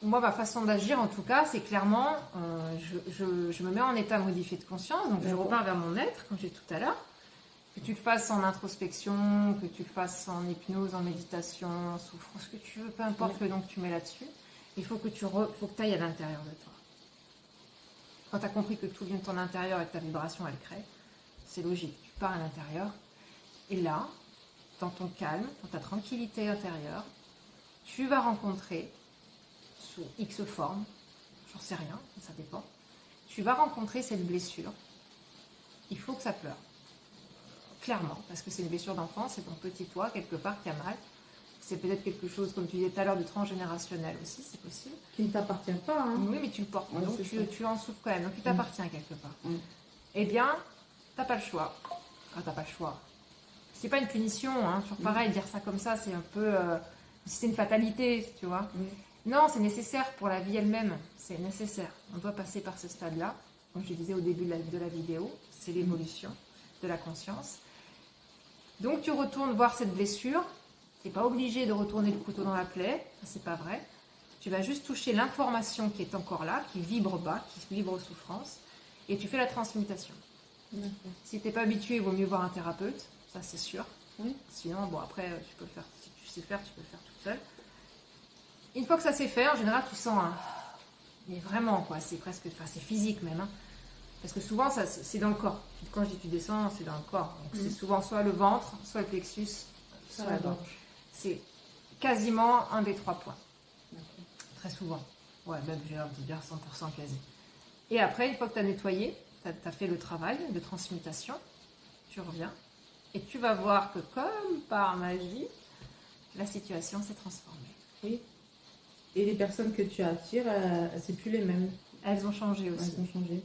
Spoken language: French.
moi, ma façon d'agir, en tout cas, c'est clairement, je me mets en état modifié de conscience, donc je repars vers mon être, comme j'ai dit tout à l'heure. Que tu le fasses en introspection, que tu le fasses en hypnose, en méditation, en souffrance, ce que tu veux, peu importe le nom que tu mets là-dessus, il faut que tu ailles à l'intérieur de toi. Quand tu as compris que tout vient de ton intérieur et que ta vibration, elle crée, c'est logique. Tu pars à l'intérieur, et là, dans ton calme, dans ta tranquillité intérieure, tu vas rencontrer, sous X forme, j'en sais rien, ça dépend, tu vas rencontrer cette blessure. Il faut que ça pleure. Clairement, parce que c'est une blessure d'enfance, c'est ton petit toi, quelque part, qui a mal. C'est peut-être quelque chose, comme tu disais tout à l'heure, de transgénérationnel aussi, c'est possible. Qui ne t'appartient pas. Hein. Oui, mais tu le portes, Ouais, donc tu en souffres quand même, donc il t'appartient quelque part. Mm. Eh bien, t'as pas le choix. Ah, t'as pas le choix. C'est pas une punition, hein. Toujours pareil, dire ça comme ça, c'est un peu... c'est une fatalité, tu vois. Non, c'est nécessaire pour la vie elle-même, c'est nécessaire. On doit passer par ce stade-là. Comme je disais au début de la vidéo, c'est l'évolution de la conscience. Donc tu retournes voir cette blessure. Tu n'es pas obligé de retourner le couteau dans la plaie, c'est pas vrai. Tu vas juste toucher l'information qui est encore là, qui vibre bas, qui vibre souffrance, et tu fais la transmutation. Si tu n'es pas habitué, il vaut mieux voir un thérapeute, ça c'est sûr. Oui. Sinon, bon après, tu peux le faire, si tu sais faire, tu peux le faire toute seule. Une fois que ça s'est fait, en général, tu sens un... Mais vraiment, quoi, c'est presque... Enfin, c'est physique même, hein. Parce que souvent, ça, c'est dans le corps. Quand je dis tu descends, c'est dans le corps. Donc c'est souvent soit le ventre, soit le plexus, soit la gorge. C'est quasiment un des 3 points. Très souvent. Ouais, même j'ai envie de dire 100% quasi. Et après, une fois que tu as nettoyé, tu as fait le travail de transmutation, tu reviens et tu vas voir que comme par magie, la situation s'est transformée. Oui. Et les personnes que tu attires, c'est plus les mêmes. Elles ont changé aussi. Elles ont changé.